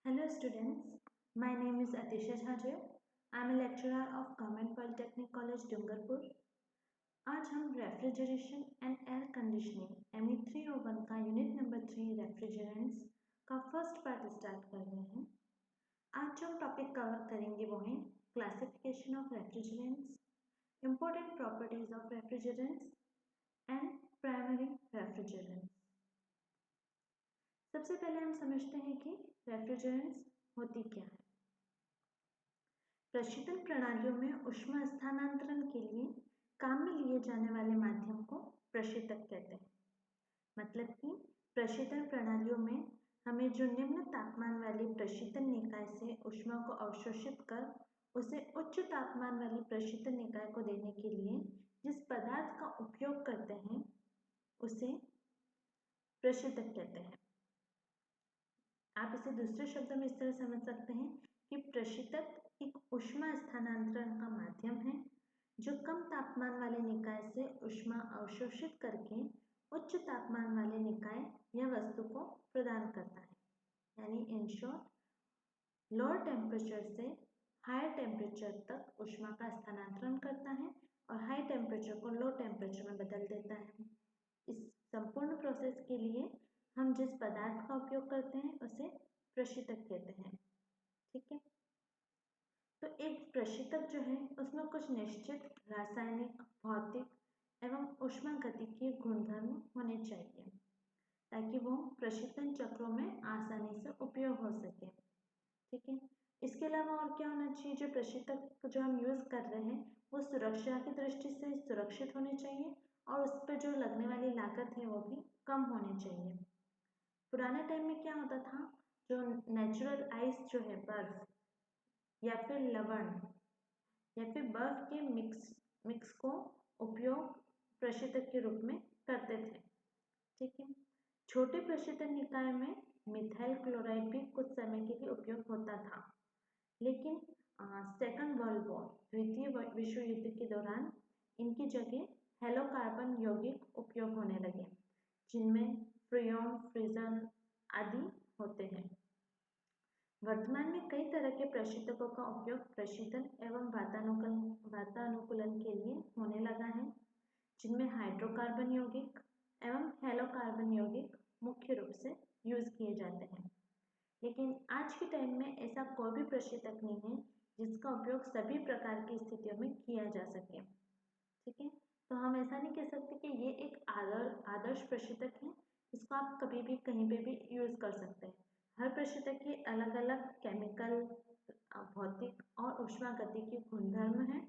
Hello students, my name is Atisha Jhajre. I am a lecturer of Government Polytechnic College, Dungarpur. आज हम refrigeration and air conditioning ME 301 का unit number 3 refrigerants का first part start कर रहे हैं। आज जो हम टॉपिक कवर करेंगे वो है classification of refrigerants, important properties of refrigerants and primary refrigerants. सबसे पहले हम समझते हैं कि रेफ्रिजरेंट्स होती क्या है। प्रशीतन प्रणालियों में ऊष्मा स्थानांतरण के लिए काम में लिए जाने वाले माध्यम को प्रशीतक कहते हैं। मतलब कि प्रशीतन प्रणालियों में हमें जो निम्न तापमान वाली प्रशीतन निकाय से ऊष्मा को अवशोषित कर उसे उच्च तापमान वाली प्रशीतन निकाय को देने के लिए जिस पदार्थ का उपयोग करते हैं उसे प्रशीतक कहते हैं। आप इसे दूसरे शब्दों में इस तरह समझ सकते हैं कि प्रशीतक एक ऊष्मा स्थानांतरण का माध्यम है जो कम तापमान वाले निकाय से ऊष्मा अवशोषित करके उच्च तापमान वाले निकाय या वस्तु को प्रदान करता है। यानी इन शॉर्ट लोअर टेम्परेचर से हायर टेम्परेचर तक ऊष्मा का स्थानांतरण करता है और हाई टेम्परेचर को लो टेम्परेचर में बदल देता है। इस संपूर्ण प्रोसेस के लिए हम जिस पदार्थ का उपयोग करते हैं उसे प्रशीतक कहते हैं। ठीक है, तो एक प्रशीतक जो है उसमें कुछ निश्चित रासायनिक, भौतिक एवं ऊष्मागतिकीय गुणधर्म होने चाहिए ताकि वो प्रशीतन चक्रों में आसानी से उपयोग हो सके। ठीक है, इसके अलावा और क्या होना चाहिए, जो प्रशीतक जो हम यूज़ कर रहे हैं वो सुरक्षा की दृष्टि से सुरक्षित होने चाहिए और उस पर जो लगने वाली लागत है वो भी कम होनी चाहिए। पुराने टाइम में क्या होता था, जो नेचुरल आइस जो है, बर्फ या फिर लवण या फिर बर्फ के मिक्स को उपयोग प्रशीतक के रूप में करते थे। ठीक है, छोटे प्रशीतन निकाय में मिथाइल क्लोराइड भी कुछ समय के लिए उपयोग होता था, लेकिन सेकंड वर्ल्ड वॉर, द्वितीय विश्व युद्ध के दौरान इनकी जगह हेलोकार्बन यौगिक उपयोग होने लगे जिनमें फ्रियोन, फ्रिजन आदि होते हैं। वर्तमान में कई तरह के प्रशीतकों का उपयोग प्रशीतन एवं वातानुकूलन के लिए होने लगा है, जिनमें हाइड्रोकार्बन यौगिक एवं हेलोकार्बन यौगिक मुख्य रूप से यूज किए जाते हैं। लेकिन आज के टाइम में ऐसा कोई भी प्रशीतक नहीं है जिसका उपयोग सभी प्रकार की स्थितियों में किया जा सके। ठीक है, तो हम ऐसा नहीं कह सकते कि ये एक आदर्श प्रशीतक है, इसको आप कभी भी कहीं पे भी यूज कर सकते हैं। हर प्रशीतक के अलग अलग केमिकल, भौतिक और ऊष्मागतिकीय गुणधर्म हैं।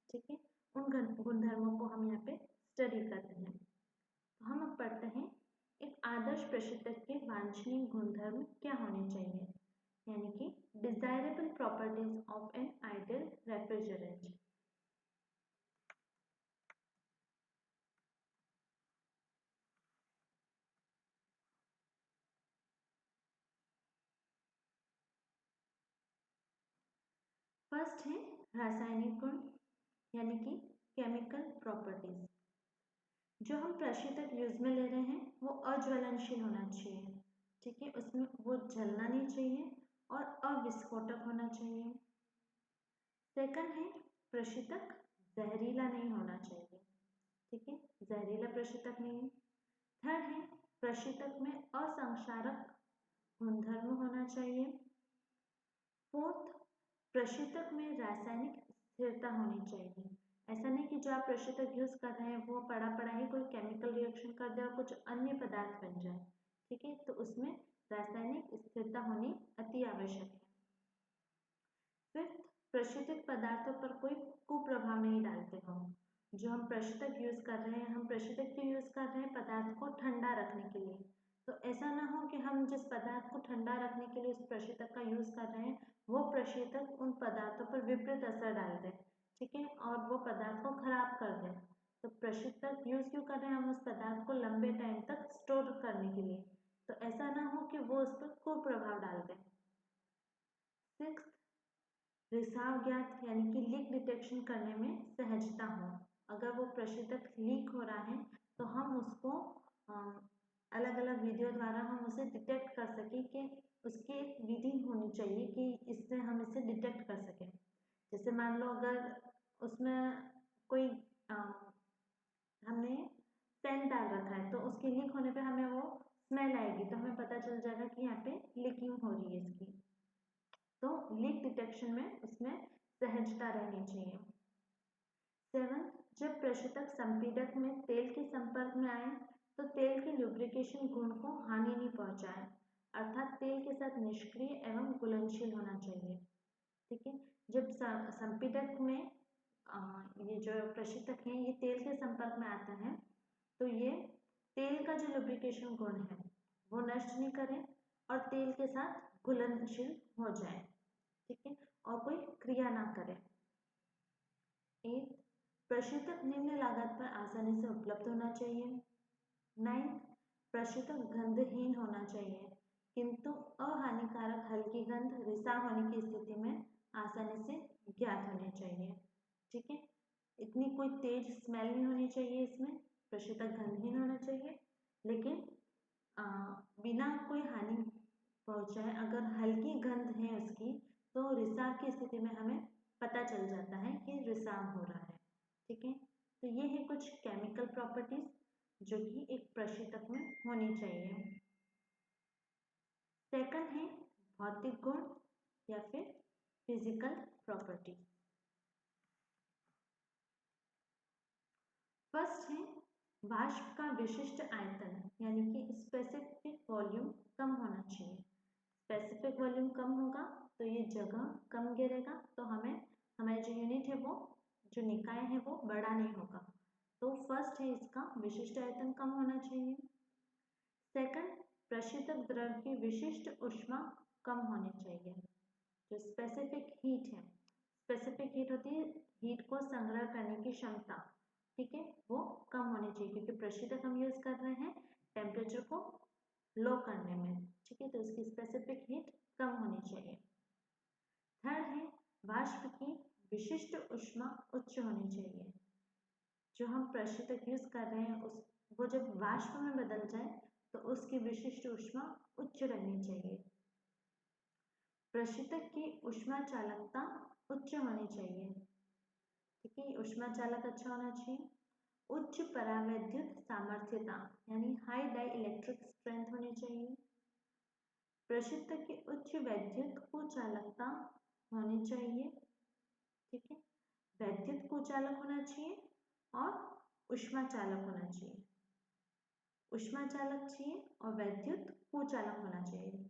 ठीक है, उन गुणधर्मों को हम यहाँ पे स्टडी करते हैं। तो हम अब पढ़ते हैं एक आदर्श प्रशीतक के वांछनीय गुणधर्म क्या होने चाहिए, यानी कि desirable properties of an ideal refrigerant. First है रासायनिक गुण, यानी कि केमिकल प्रॉपर्टीज। जो हम प्रशीतक यूज में ले रहे हैं वो अज्वलनशील होना चाहिए। ठीक है, उसमें वो जलना नहीं चाहिए और अविस्फोटक होना चाहिए। सेकंड है प्रशीतक जहरीला नहीं होना चाहिए। ठीक है, जहरीला प्रशीतक नहीं। थर्ड है प्रशीतक में असंक्षारक गुणधर्म होना चाहिए। फोर्थ, प्रशीतक में रासायनिक स्थिरता होनी चाहिए। ऐसा नहीं कि जो आप प्रशीतक यूज कर रहे हैं वो पड़ा पड़ा ही कोई केमिकल रिएक्शन कर दे और कुछ अन्य पदार्थ बन जाए। ठीक है, तो उसमें रासायनिक स्थिरता होनी अति आवश्यक है। फिफ्थ, प्रशीतित पदार्थों पर कोई कुप्रभाव नहीं डालते हो। जो हम प्रशीतक यूज कर रहे हैं, हम प्रशीतक क्यों यूज कर रहे हैं, पदार्थ को ठंडा रखने के लिए। तो ऐसा ना हो कि हम जिस पदार्थ को ठंडा रखने के लिए उस प्रशीतक का यूज कर रहे हैं वो प्रशीतक उन पदार्थों पर विपरीत असर डाल दे। ठीक है, और वो पदार्थ को खराब कर दे। तो प्रशीतक यूज क्यों कर रहे हैं, हम उस पदार्थ को लंबे टाइम तक स्टोर करने के लिए। तो ऐसा ना हो कि वो उस पर कुप्रभाव डाल दे। सिक्स, रिसाव ज्ञात, यानी कि लीक डिटेक्शन करने में सहजता हो। अगर वो प्रशीतक लीक हो रहा है तो हम उसको अलग अलग विधियों द्वारा हम उसे डिटेक्ट कर सकें कि उसकी एक विधि होनी चाहिए कि इससे हम इसे डिटेक्ट कर सकें। जैसे मान लो अगर उसमें कोई हमने सेंट डाल रखा है तो उसके लीक होने पे हमें वो स्मेल आएगी, तो हमें पता चल जाएगा कि यहाँ पे लीकिंग हो रही है इसकी। तो लीक डिटेक्शन में उसमें सहजता रहनी चाहिए। 7, जब प्रशीतक संपीड़क में तेल के संपर्क में आए तो तेल के लुब्रिकेशन गुण को हानि नहीं पहुंचाए, अर्थात तेल के साथ निष्क्रिय एवं घुलनशील होना चाहिए। ठीक है, जब संपीड़क में ये जो प्रशीतक है ये तेल के संपर्क में आता है तो ये तेल का जो लुब्रिकेशन गुण है वो नष्ट नहीं करे और तेल के साथ घुलनशील हो जाए। ठीक है, और कोई क्रिया ना करे। 8, प्रशीतक निम्न लागत पर आसानी से उपलब्ध होना चाहिए। 9, प्रशीतक गंधहीन होना चाहिए किंतु अहानिकारक हल्की गंध रिसाव होने की स्थिति में आसानी से ज्ञात होनी चाहिए। ठीक है, इतनी कोई तेज स्मेल नहीं होनी चाहिए, इसमें प्रशीतक गंधहीन होना चाहिए लेकिन बिना कोई हानि पहुंचाए। अगर हल्की गंध है उसकी तो रिसाव की स्थिति में हमें पता चल जाता है कि रिसाव हो रहा है। ठीक है, तो ये है कुछ केमिकल प्रॉपर्टीज जो कि एक प्रशीतक में होनी चाहिए। सेकंड है भौतिक गुण या फिर फिजिकल प्रॉपर्टी। फर्स्ट है वाष्प का विशिष्ट आयतन यानी कि स्पेसिफिक वॉल्यूम कम होना चाहिए। स्पेसिफिक वॉल्यूम कम होगा तो ये जगह कम गिरेगा, तो हमें हमारी जो यूनिट है वो जो निकाय है वो बड़ा नहीं होगा। तो फर्स्ट है इसका विशिष्ट आयतन कम होना चाहिए। सेकंड, प्रशीतक द्रव की विशिष्ट ऊष्मा कम होनी चाहिए। जो स्पेसिफिक हीट है, स्पेसिफिक हीट होती है हीट को संग्रह करने की क्षमता, ठीक है, वो कम होनी चाहिए क्योंकि प्रशीतक हम यूज कर रहे हैं टेम्परेचर को लो करने में। ठीक है, तो इसकी स्पेसिफिक हीट कम होनी चाहिए। थर्ड है वाष्प की विशिष्ट ऊष्मा उच्च होनी चाहिए। जो हम प्रशीतक यूज कर रहे हैं उस वो जब वाष्प में बदल जाए तो उसकी विशिष्ट ऊष्मा उच्च रहनी चाहिए। प्रशीतक की ऊष्मा चालकता उच्च होनी चाहिए। ठीक है, ऊष्मा चालक अच्छा होना चाहिए। उच्च परावैद्युत सामर्थ्यता यानी हाई डाई इलेक्ट्रिक स्ट्रेंथ होनी चाहिए। प्रशीतक की उच्च वैद्युत कुचालकता होनी चाहिए। ठीक है, वैद्युत कुचालक होना चाहिए और ऊष्मा चालक होना चाहिए। ऊष्मा चालक चाहिए और वैद्युत कुचालक होना चाहिए।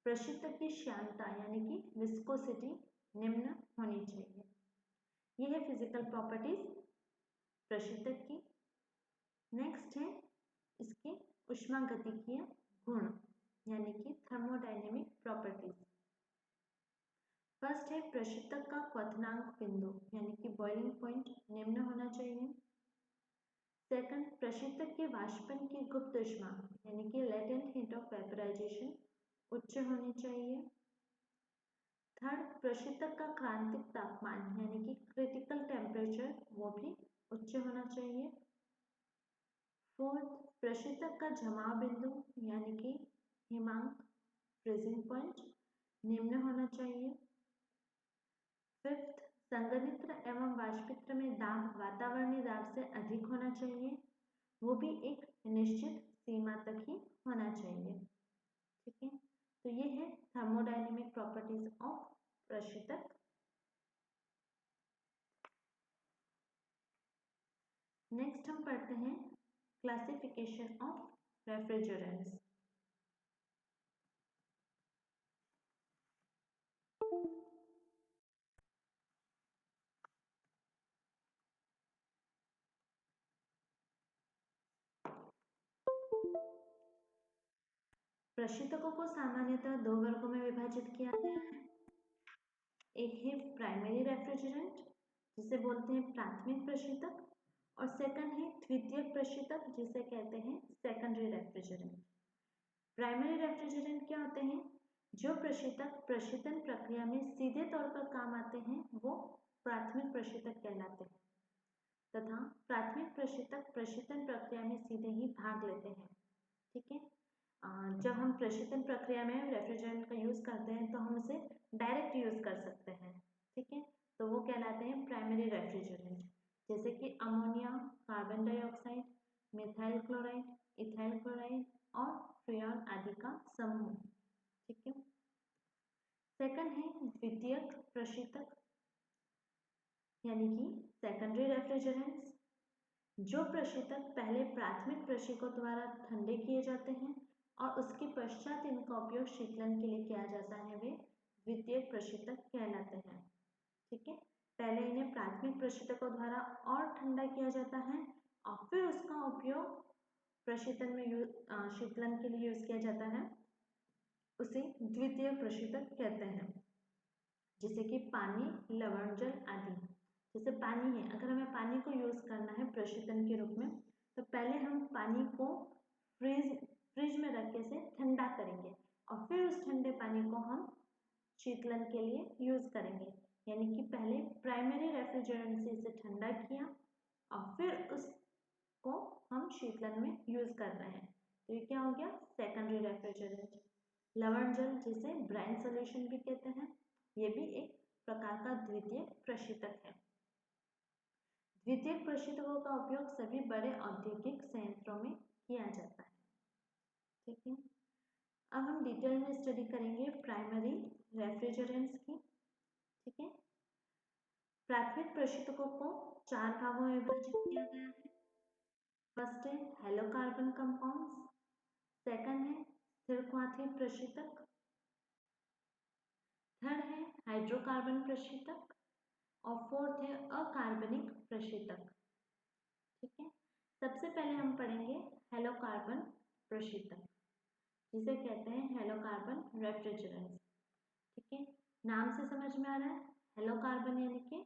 प्रशीतक की श्यानता यानी कि विस्कोसिटी निम्न होनी चाहिए। ये है फिजिकल प्रॉपर्टीज प्रशीतक की। नेक्स्ट है इसके ऊष्मागतिकीय गुण यानी कि थर्मोडायनेमिक प्रॉपर्टीज। फर्स्ट है प्रशीतक का क्वथनांक बिंदु यानी कि बॉइलिंग पॉइंट निम्न होना चाहिए। सेकंड, प्रशीतक के वाष्पन की गुप्त ऊष्मा यानी कि लेटेंट हीट ऑफ वेपराइजेशन उच्च होनी चाहिए। थर्ड, प्रशीतक का क्रांतिक तापमान यानी कि क्रिटिकल टेम्परेचर वो भी उच्च होना चाहिए। फोर्थ, प्रशीतक का जमाव बिंदु यानी कि हिमांक फ्रीजिंग पॉइंट निम्न होना चाहिए। फिफ्थ, संघनित्र एवं वाष्पित्र में दाब वातावरणीय दाब से अधिक होना चाहिए, वो भी एक निश्चित सीमा तक ही होना चाहिए। ठीक है, तो ये है थर्मोडायनेमिक प्रॉपर्टीज ऑफ प्रशीतक। नेक्स्ट हम पढ़ते हैं क्लासिफिकेशन ऑफ रेफ्रिजरेंट्स। प्रशीतकों को सामान्यतः दो वर्गों में विभाजित किया गया है। एक है प्राइमरी रेफ्रिजरेंट जिसे बोलते हैं प्राथमिक प्रशीतक, और सेकंड है द्वितीयक प्रशीतक जिसे कहते हैं सेकेंडरी रेफ्रिजरेंट। प्राइमरी रेफ्रिजरेंट क्या होते हैं? जो प्रशीतक प्रशीतन प्रक्रिया में सीधे तौर पर काम आते हैं वो प्राथमिक प्रशीतक कहलाते हैं, तथा प्राथमिक प्रशीतक प्रशीतन प्रक्रिया में सीधे ही भाग लेते हैं। ठीक है, जब हम प्रशीतन प्रक्रिया में रेफ्रिजरेंट का यूज़ करते हैं तो हम उसे डायरेक्ट यूज़ कर सकते हैं, ठीक है। तो वो कहलाते हैं प्राइमरी रेफ्रिजरेंट, जैसे कि ammonia, carbon dioxide, methyl chloride, ethyl chloride और फ्रेयॉन आदि का समूह, ठीक है। सेकंड है द्वितीयक प्रशीतक यानी कि सेकेंडरी रेफ्रिजरेंट्स। जो प्रशीतक पहले प्राथमिक प्रशीतकों द्वारा ठंडे किए जाते हैं और उसके पश्चात इनका उपयोग शीतलन के लिए किया जाता है, वे द्वितीयक प्रशीतक कहलाते हैं, ठीक है। पहले इन्हें प्राथमिक प्रशीतकों द्वारा और ठंडा किया जाता है और फिर उसका उपयोग प्रशीतन में शीतलन के लिए यूज किया जाता है, उसे द्वितीयक प्रशीतक कहते हैं। जैसे कि पानी, लवण जल आदि। जैसे पानी है, अगर हमें पानी को यूज करना है प्रशीतन के रूप में तो पहले हम पानी को फ्रिज में रख के से ठंडा करेंगे और फिर उस ठंडे पानी को हम शीतलन के लिए यूज करेंगे। यानी कि पहले प्राइमरी रेफ्रिजरेंट से इसे ठंडा किया और फिर उसको हम शीतलन में यूज कर रहे हैं, तो ये क्या हो गया, सेकेंडरी रेफ्रिजरेंट। लवण जल, जिसे ब्राइन सॉल्यूशन भी कहते हैं, ये भी एक प्रकार का द्वितीयक प्रशीतक है। द्वितीयक प्रशीतकों का उपयोग सभी बड़े औद्योगिक संयंत्रों में किया जाता है, ठीक है। अब हम डिटेल में स्टडी करेंगे प्राइमरी रेफ्रिजरेंट्स की, ठीक है। प्राथमिक प्रशीतकों को 4 भागों में विभाजित किया गया है। फर्स्ट है हेलोकार्बन कंपाउंड्स, सेकंड है स्थिरक्वाथी प्रशीतक, थर्ड है हाइड्रोकार्बन प्रशीतक और फोर्थ है अकार्बनिक प्रशीतक, ठीक है। सबसे पहले हम पढ़ेंगे हेलोकार्बन प्रशीतक, जिसे कहते हैं हेलोकार्बन रेफ्रिजरेंट्स, ठीक है। नाम से समझ में आ रहा है, हेलोकार्बन यानी कि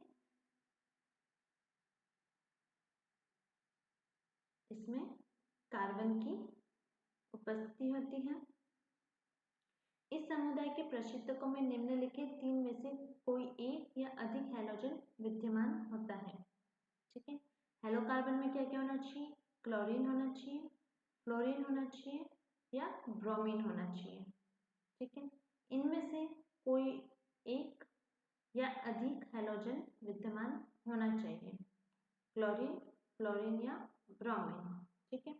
इसमें कार्बन की उपस्थिति होती है। इस समुदाय के प्रशीतकों में निम्नलिखित 3 में से कोई एक या अधिक हैलोजन विद्यमान होता है, ठीक है। हेलोकार्बन में क्या क्या होना चाहिए, क्लोरीन होना चाहिए, फ्लोरीन होना चाहिए या ब्रोमीन होना चाहिए, ठीक है। इनमें से कोई एक या अधिक हैलोजन विद्यमान होना चाहिए, क्लोरीन, फ्लोरीन या ब्रोमीन, ठीक है।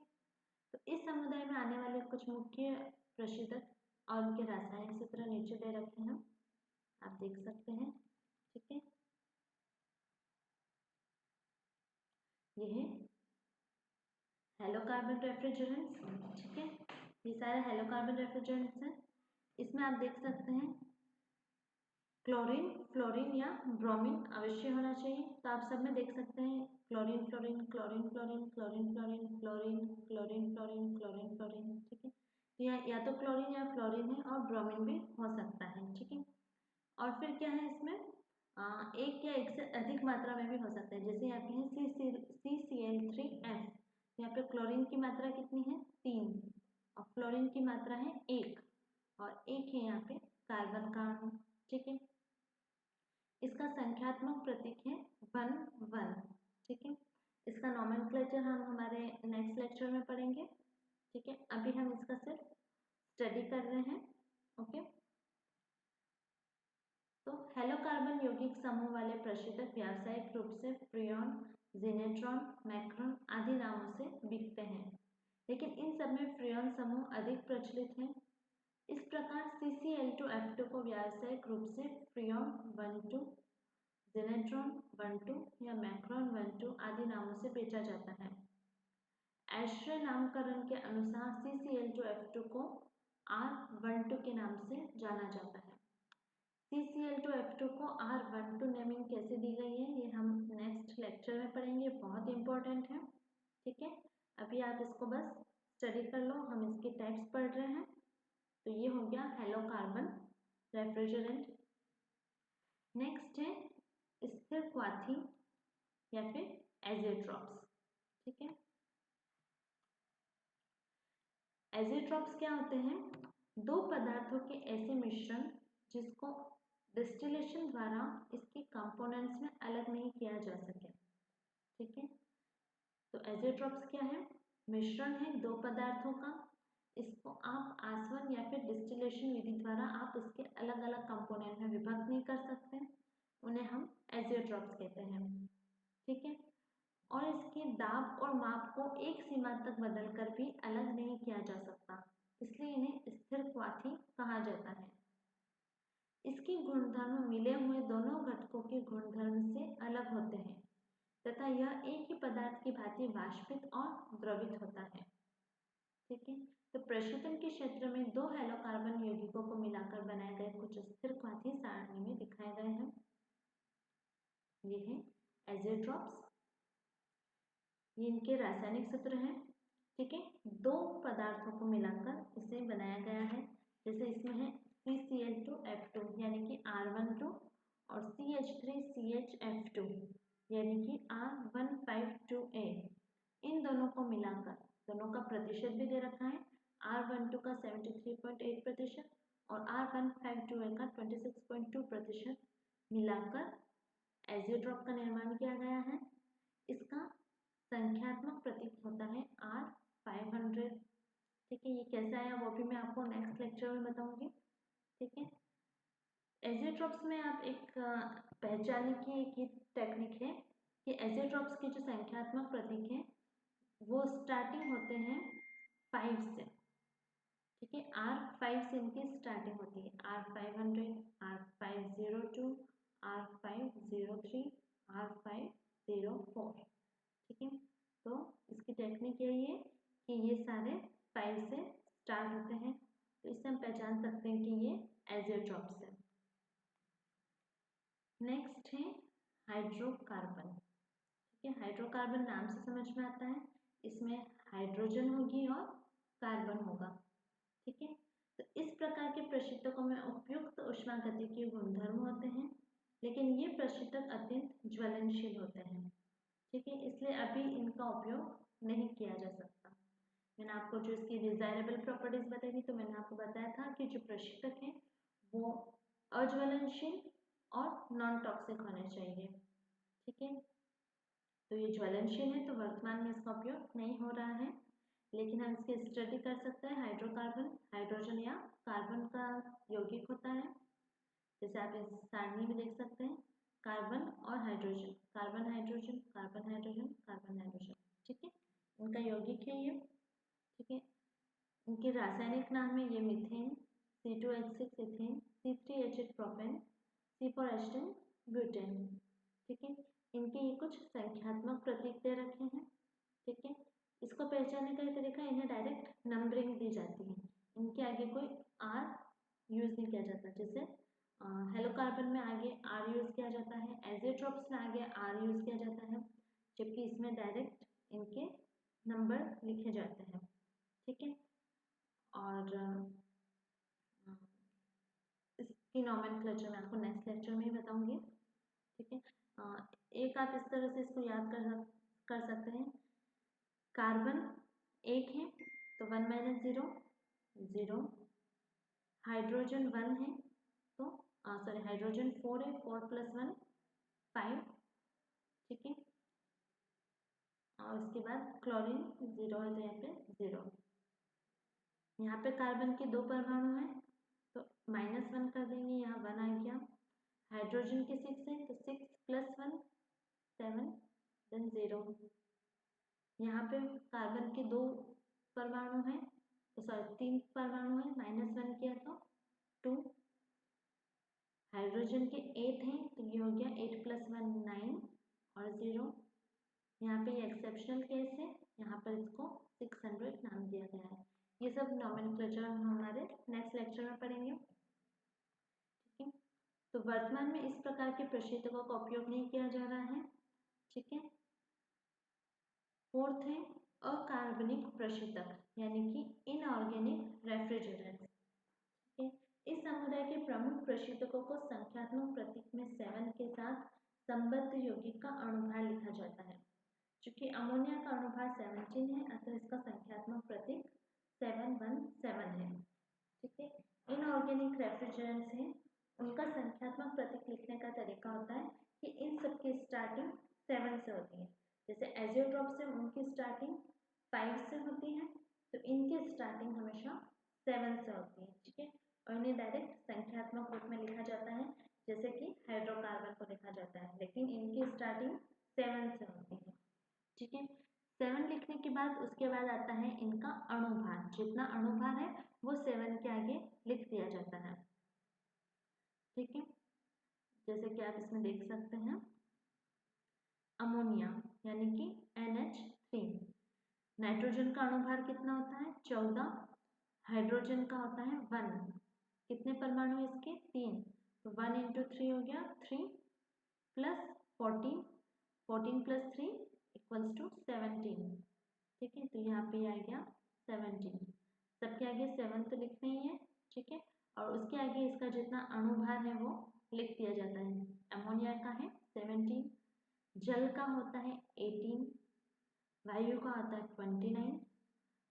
तो इस समुदाय में आने वाले कुछ मुख्य प्रशीतक और उनके रासायनिक सूत्र नीचे दे रखे हैं, आप देख सकते हैं, ठीक है। ये है हेलोकार्बन रेफ्रिजरेंट्स, ठीक है। ये सारे हेलोकार्बन रेफ्रिजरेंट्स हैं। इसमें आप देख सकते हैं क्लोरीन, फ्लोरीन या ब्रोमीन अवश्य होना चाहिए। तो आप सब में देख सकते हैं chlorine fluorine chlorine fluorine chlorine fluorine fluorine chlorine fluorine chlorine fluorine, ठीक है। तो या तो क्लोरीन या फ्लोरीन है और ब्रोमीन भी हो सकता है, ठीक है। और फिर क्या है इसमें एक या एक से अधिक मात्रा में भी हो सकता है। जैसे यहाँ पे है CCl3F, यहाँ पे क्लोरीन की मात्रा कितनी है, 3 और फ्लोरीन की मात्रा है 1 और एक है यहाँ पे कार्बन का अणु, ठीक है। इसका संख्यात्मक प्रतीक है 1,1, ठीक है। इसका नोमेनक्लेचर हम हमारे नेक्स्ट लेक्चर में पढ़ेंगे, ठीक है। अभी हम इसका सिर्फ स्टडी कर रहे हैं, ओके। तो हेलोकार्बन यौगिक समूह वाले प्रशीतक व्यावसायिक रूप से फ्रियॉन, जिनेट्रॉन, मैक्रोन आदि नामों से बिकते हैं, लेकिन इन सब में फ्रियॉन समूह अधिक प्रचलित है। इस प्रकार CCl2F2 को व्यावसायिक रूप से फ्रियॉन 1,2, जिनेट्रॉन 1,2 या मैक्रोन 1,2 आदि नामों से बेचा जाता है। एश्रे नामकरण के अनुसार CCl2F2 को R12 के नाम से जाना जाता है। CCl2F2 को R12 नेमिंग कैसे दी गई है, ये हम नेक्स्ट लेक्चर में पढ़ेंगे, बहुत इंपॉर्टेंट है, ठीक है। अभी आप इसको बस स्टडी कर लो, हम इसके टाइप्स पढ़ रहे हैं। तो ये हो गया हेलोकार्बन रेफ्रिजरेंट। नेक्स्ट है स्थिरक्वाथी या फिर एजेट्रॉप्स, ठीक है। एजेट्रॉप्स क्या होते हैं, दो पदार्थों के ऐसे मिश्रण जिसको डिस्टिलेशन द्वारा इसके कंपोनेंट्स में अलग नहीं किया जा सके, ठीक है। तो एजेट्रॉप्स क्या है, मिश्रण है दो पदार्थों का, इसको आप आसवन या फिर डिस्टिलेशन विधि द्वारा आप इसके अलग अलग कंपोनेंट में विभक्त नहीं कर सकते, उन्हें हम एजियोट्रॉप्स कहते हैं। ठीक है, और इसके दाब और माप को एक सीमा तक बदलकर भी अलग नहीं किया जा सकता, इसलिए इन्हें स्थिरक्वाथी कहा जाता है। इसके गुणधर्म मिले हुए दोनों घटकों के गुणधर्म से अलग होते हैं तथा यह एक ही पदार्थ की भांति वाष्पित और द्रवित होता है। ठीक है, तो प्रशीतन के क्षेत्र में दो हेलोकार्बन यौगिकों को मिलाकर बनाए गए कुछ स्थिरक्वाथी सारणी में दिखाए गए हैं। ये है एजियोट्रॉप्स, ये इनके रासायनिक सूत्र हैं। ठीक है, दो पदार्थों को मिलाकर इसे बनाया गया है। जैसे इसमें है CCl2F2 यानी कि R12 और CH3CHF2 यानी कि R152A। इन दोनों को मिलाकर, दोनों का प्रतिशत भी दे रखा है, R12 का 73.8% और R152A का 26.2% मिलाकर एजियोट्रॉप का निर्माण किया गया है। इसका संख्यात्मक प्रतीक होता है R500। ठीक है, ये कैसे आया वो भी मैं आपको नेक्स्ट लेक्चर में बताऊंगी। ठीक है, एजियोट्रॉप्स में आप एक पहचानने की एक टेक्निक है कि एजियोट्रॉप्स के जो संख्यात्मक प्रतीक हैं वो स्टार्टिंग होते हैं 5 से। ठीक है, R5 से इनकी स्टार्टिंग होती है, R500, R502, R503, R504। ठीक है, तो इसकी टेक्निक यही है कि ये सारे 5 से स्टार्ट होते हैं, तो इससे हम पहचान सकते हैं कि ये एजियोट्रॉप्स है। नेक्स्ट है हाइड्रोकार्बन। ठीक है, हाइड्रोकार्बन नाम से समझ में आता है, इसमें हाइड्रोजन होगी और कार्बन होगा। ठीक है, तो इस प्रकार के प्रशीतकों में उपयुक्त ऊष्मागतिकीय गुणधर्म होते हैं, लेकिन ये प्रशीतक अत्यंत ज्वलनशील होते हैं। ठीक है, इसलिए अभी इनका उपयोग नहीं किया जा सकता। मैंने आपको जो इसकी डिजायरेबल प्रॉपर्टीज बताई थी, तो मैंने आपको बताया था कि जो प्रशीतक है वो अज्वलनशील और नॉन टॉक्सिक होने चाहिए। ठीक है, तो ये ज्वलनशील है तो वर्तमान में इसका उपयोग नहीं हो रहा है, लेकिन हम इसकी स्टडी कर सकते हैं। हाइड्रोकार्बन हाइड्रोजन या कार्बन का यौगिक होता है, जैसे आप इस सारणी में देख सकते हैं, कार्बन और hydrogen, carbon hydrogen, carbon hydrogen, carbon hydrogen. ठीक है, उनका यौगिक है ये। ठीक है, उनके रासायनिक नाम है ये methane, C2H6 ethane, C3H8 propane, C4H10 butane. ठीक है, इनके ये कुछ संख्यात्मक प्रतीक दे रखे हैं। ठीक है, इसको पहचानने का तरीका, इन्हें डायरेक्ट नंबरिंग दी जाती है, इनके आगे कोई R यूज नहीं किया जाता। जैसे हेलोकार्बन में आगे R यूज किया जाता है, एजियोट्रॉप्स में आगे R यूज किया जाता है, जबकि इसमें डायरेक्ट इनके नंबर लिखे जाते हैं। ठीक है, और इसकी नॉमेनक्लेचर मैं आपको नेक्स्ट लेक्चर में ही बताऊंगी। ठीक है, एक आप इस तरह से इसको याद कर सकते हैं, कार्बन एक है तो 1 - 0 0, हाइड्रोजन 1 है तो सॉरी हाइड्रोजन 4 है, 4 + 1 5। ठीक है, और उसके बाद क्लोरीन 0 है तो यहाँ पे 0। यहाँ पे कार्बन के 2 परमाणु हैं तो -1 कर देंगे, यहाँ 1 आ गया। हाइड्रोजन के 6 है तो 6 + 1 7 देन 0। यहाँ पे कार्बन के 2 परमाणु हैं तो सॉरी 3 परमाणु हैं, -1 किया तो 2। हाइड्रोजन के 8 हैं तो ये हो गया 8 + 1 9 और 0। यहाँ पे एक्सेप्शनल केस है, यहाँ पर इसको 600 नाम दिया गया है। ये सब नॉमेनक्लेचर हम हमारे नेक्स्ट लेक्चर में पढ़ेंगे। ठीक है, तो वर्तमान में इस प्रकार के प्रशीतकों का उपयोग नहीं किया जा रहा है। ठीक है, फोर्थ है अकार्बनिक प्रशीतक यानी कि इनऑर्गेनिक रेफ्रिजरेंट। ठीक है, इस समुदाय के प्रमुख प्रशीतकों को संख्यात्मक प्रतीक में 7 के साथ संबद्ध यौगिक का अणुभार लिखा जाता है। चूंकि अमोनिया का अणुभार 17 है, अतः इसका संख्यात्मक प्रतीक 717 है। ठीक है, इनऑर्गेनिक रेफ्रिजरेंट्स हैं, उनका संख्यात्मक प्रतीक लिखने का तरीका होता है कि इन सबकी स्टार्टिंग 7 से होती है। जैसे एजियोट्रॉप से उनकी स्टार्टिंग 5 से होती है, तो इनकी स्टार्टिंग हमेशा हमेशा 7 से होती है, ठीक है, और इन्हें डायरेक्ट संख्यात्मक रूप में लिखा जाता है जैसे कि हाइड्रोकार्बन को लिखा जाता है, लेकिन इनकी स्टार्टिंग 7 से होती है, ठीक है। 7 लिखने के बाद उसके बाद आता है इनका अणुभार, जितना अणुभार है वो 7 के आगे लिख दिया जाता है, ठीक है। जैसे कि आप इसमें देख सकते हैं अमोनिया यानी कि NH3, नाइट्रोजन का अणुभार कितना होता है 14, हाइड्रोजन का होता है 1, कितने परमाणु इसके 3, तो 1 × 3 हो गया 3 प्लस 14, 14 प्लस 3 = 17, ठीक है, तो यहाँ पे आ गया 17, सबके आगे 7 तो लिखना ही है, ठीक है, और उसके आगे इसका जितना अणुभार है वो लिख दिया जाता है। अमोनिया का है 17, जल का होता है 18, वायु का होता है 29,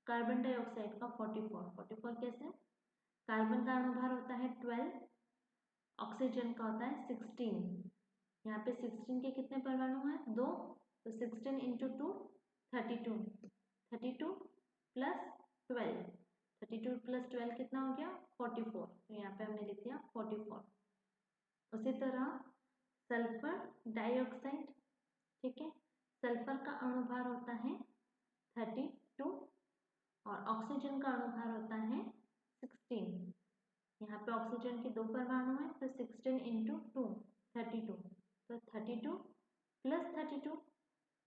कार्बन डाइऑक्साइड का 44, 44 कैसे, कार्बन का अणुभार होता है 12, ऑक्सीजन का होता है 16, यहाँ पे 16 के कितने परमाणु हैं 2, तो 16 × 2 32, 32 प्लस 12, 32 प्लस 12 कितना हो गया 44, तो यहाँ पे हमने लिख दिया 44। उसी तरह सल्फर डाइऑक्साइड, ठीक है, सल्फर का अणुभार होता है 32 और ऑक्सीजन का अणुभार होता है 16, यहाँ पे ऑक्सीजन के 2 परमाणु हैं तो 16 × 2 32, तो 32 प्लस 32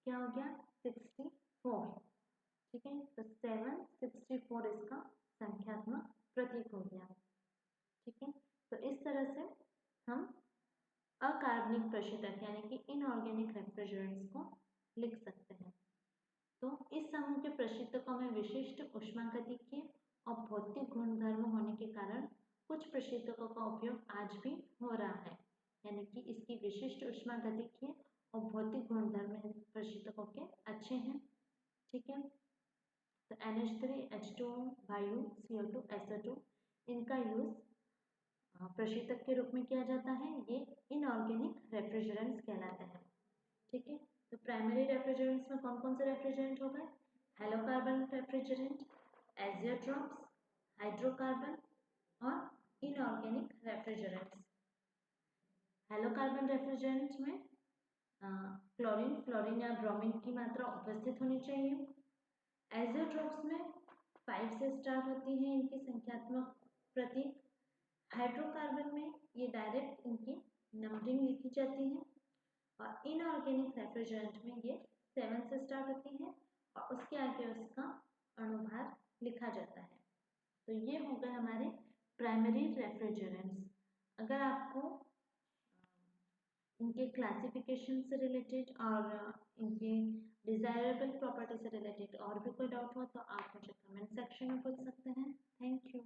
क्या हो गया 64, ठीक है, तो 764 इसका संख्यात्मक प्रतीक हो गया, ठीक है। तो इस तरह से हम अकार्बनिक प्रशीतक यानी कि इनऑर्गेनिक रेफ्रिजरेंट्स को लिख सकते हैं। तो इस समूह के प्रशीतकों में विशिष्ट ऊष्मागतिकीय और भौतिक गुणधर्म होने के कारण कुछ प्रशीतकों का उपयोग आज भी हो रहा है, यानी कि इसकी विशिष्ट ऊष्मागतिकीय और भौतिक गुणधर्म प्रशीतकों के अच्छे हैं, ठीक है। तो NH3, H2O, वायु, CO2, SO2 इनका यूज प्रशीतक के रूप में किया जाता है, ये इनऑर्गेनिक रेफ्रिजरेंट्स कहलाते हैं, ठीक है। तो प्राइमरी रेफ्रिजरेंट्स में कौन कौन से रेफ्रिजरेंट हो गए, हेलोकार्बन रेफ्रिजरेंट, एजियोट्रॉप्स, हाइड्रोकार्बन और इनऑर्गेनिक रेफ्रिजरेंट्स। हेलोकार्बन रेफ्रिजरेंट में क्लोरीन, फ्लोरीन या ब्रोमीन की मात्रा उपस्थित होनी चाहिए। एजियोट्रॉप्स में 5 से स्टार्ट होती है इनकी संख्यात्मक प्रतीक। हाइड्रोकार्बन में ये डायरेक्ट इनकी नंबरिंग लिखी जाती है और इनऑर्गेनिक रेफ्रिजरेंट में ये 7 से स्टार्ट होती है और उसके आगे उसका अणुभार लिखा जाता है। तो ये हो गए हमारे प्राइमरी रेफ्रिजरेंट्स। अगर आपको इनके क्लासिफिकेशन से रिलेटेड और इनके डिजायरेबल प्रॉपर्टी से रिलेटेड और भी कोई डाउट हो तो आप मुझे कमेंट सेक्शन में पूछ सकते हैं। Thank you.